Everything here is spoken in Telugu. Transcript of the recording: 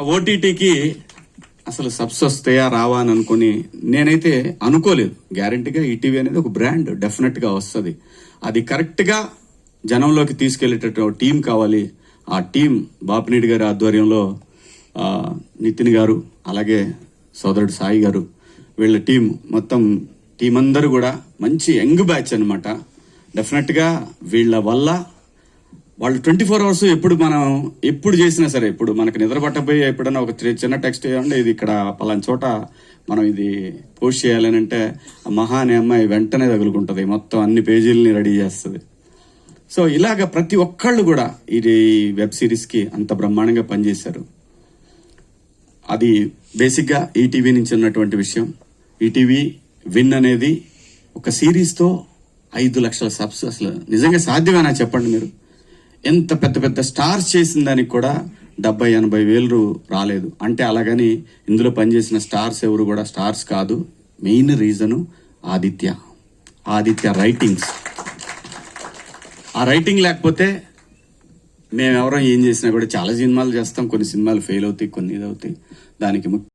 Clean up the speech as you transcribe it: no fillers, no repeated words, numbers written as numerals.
ఓటీటీకి అసలు సబ్స్ వస్తాయా రావా అని అనుకుని నేనైతే అనుకోలేదు. గ్యారంటీగా ఈటీవీ అనేది ఒక బ్రాండ్ డెఫినెట్ గా వస్తుంది. అది కరెక్ట్ గా జనంలోకి తీసుకెళ్లేటట్టు టీం కావాలి. ఆ టీం బాపినీడి గారి ఆధ్వర్యంలో నితిన్ గారు, అలాగే సోదరుడు సాయి గారు, వీళ్ళ టీం మొత్తం టీం అందరూ కూడా మంచి యంగ్ బ్యాచ్ అనమాట. డెఫినెట్ గా వీళ్ళ వల్ల వాళ్ళు 24 అవర్స్ ఎప్పుడు చేసినా సరే, ఇప్పుడు మనకు నిద్ర పట్టపోయి ఎప్పుడన్నా ఒక చిన్న టెక్స్ట్ చేయాలంటే ఇది ఇక్కడ పలానా చోట మనం ఇది పోస్ట్ చేయాలని అంటే మహా అనే అమ్మాయి వెంటనే తగులుకుంటది, మొత్తం అన్ని పేజీలని రెడీ చేస్తుంది. సో ఇలాగ ప్రతి ఒక్కళ్ళు కూడా ఇది వెబ్ సిరీస్ కి అంత బ్రహ్మాండంగా పనిచేశారు. అది బేసిక్ గా ఈటీవీ నుంచి ఉన్నటువంటి విషయం. ఈటీవీ విన్ అనేది ఒక సిరీస్ తో 5 లక్షల సబ్స్ అసలు నిజంగా సాధ్యమేనా చెప్పండి మీరు? ఎంత పెద్ద పెద్ద స్టార్స్ చేసిన దానికి కూడా 70-80 వేలు రాలేదు అంటే, అలాగని ఇందులో పనిచేసిన స్టార్స్ ఎవరు కూడా స్టార్స్ కాదు. Main reason Aditya writings. ఆ రైటింగ్ లేకపోతే మేమెవరో ఏం చేసినా కూడా, చాలా సినిమాలు చేస్తాం, కొన్ని సినిమాలు ఫెయిల్ అవుతాయి, కొన్ని ఇది అవుతాయి. దానికి